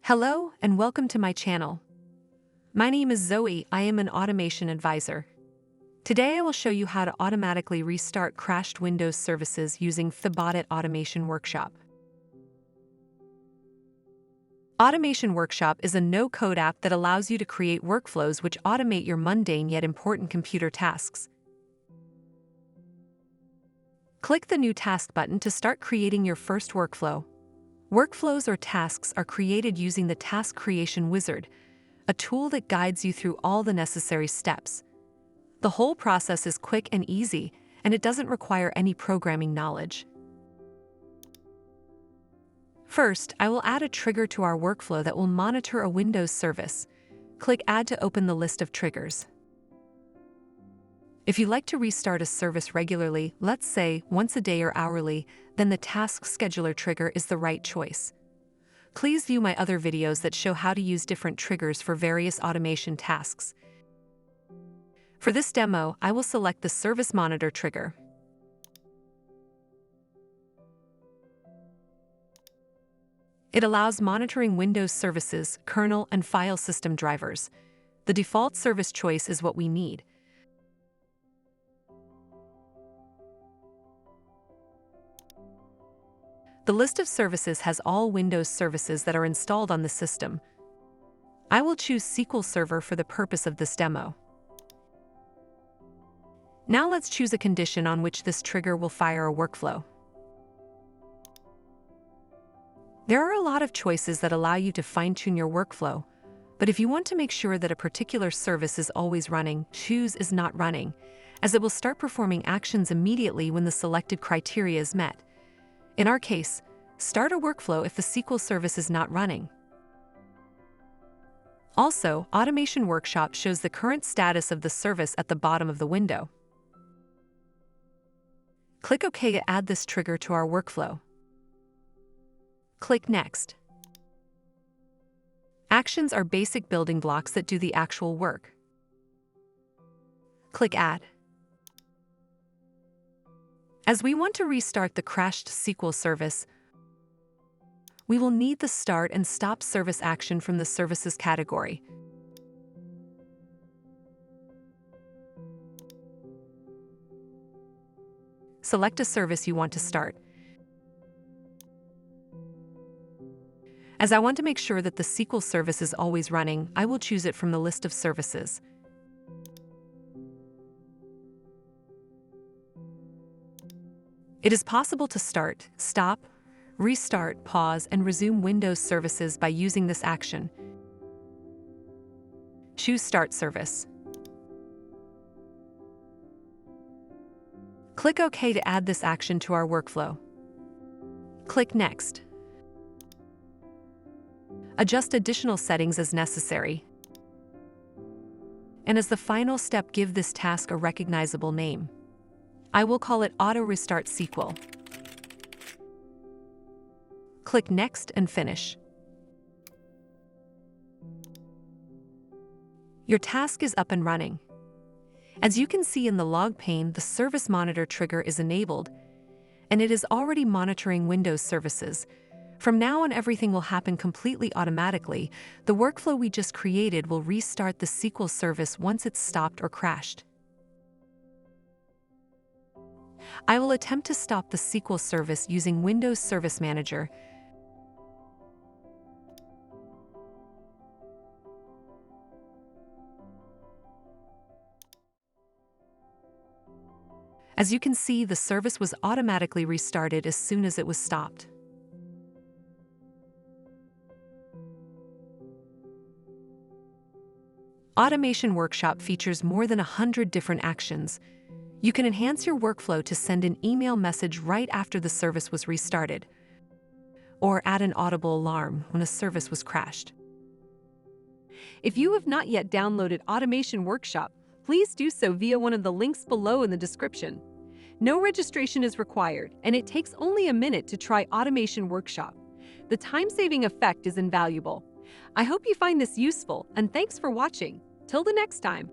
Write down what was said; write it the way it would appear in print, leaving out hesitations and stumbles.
Hello and welcome to my channel. My name is Zoe. I am an automation advisor. Today I will show you how to automatically restart crashed Windows services using Thibaudit Automation Workshop. Automation Workshop is a no-code app that allows you to create workflows which automate your mundane yet important computer tasks. Click the New Task button to start creating your first workflow. Workflows or tasks are created using the Task Creation Wizard, a tool that guides you through all the necessary steps. The whole process is quick and easy, and it doesn't require any programming knowledge. First, I will add a trigger to our workflow that will monitor a Windows service. Click Add to open the list of triggers. If you like to restart a service regularly, let's say once a day or hourly, then the Task Scheduler trigger is the right choice. Please view my other videos that show how to use different triggers for various automation tasks. For this demo, I will select the Service Monitor trigger. It allows monitoring Windows services, kernel, and file system drivers. The default service choice is what we need. The list of services has all Windows services that are installed on the system. I will choose SQL Server for the purpose of this demo. Now let's choose a condition on which this trigger will fire a workflow. There are a lot of choices that allow you to fine-tune your workflow, but if you want to make sure that a particular service is always running, choose Is Not Running, as it will start performing actions immediately when the selected criteria is met. In our case, start a workflow if the SQL service is not running. Also, Automation Workshop shows the current status of the service at the bottom of the window. Click OK to add this trigger to our workflow. Click Next. Actions are basic building blocks that do the actual work. Click Add. As we want to restart the crashed SQL service, we will need the Start and Stop Service action from the Services category. Select a service you want to start. As I want to make sure that the SQL service is always running, I will choose it from the list of services. It is possible to start, stop, restart, pause, and resume Windows services by using this action. Choose Start Service. Click OK to add this action to our workflow. Click Next. Adjust additional settings as necessary. And as the final step, give this task a recognizable name. I will call it Auto Restart SQL. Click Next and Finish. Your task is up and running. As you can see in the log pane, the Service Monitor trigger is enabled, and it is already monitoring Windows services. From now on, everything will happen completely automatically. The workflow we just created will restart the SQL service once it's stopped or crashed. I will attempt to stop the SQL service using Windows Service Manager. As you can see, the service was automatically restarted as soon as it was stopped. Automation Workshop features more than 100 different actions. You can enhance your workflow to send an email message right after the service was restarted, or add an audible alarm when a service was crashed. If you have not yet downloaded Automation Workshop, please do so via one of the links below in the description. No registration is required, and it takes only a minute to try Automation Workshop. The time-saving effect is invaluable. I hope you find this useful, and thanks for watching. Till the next time.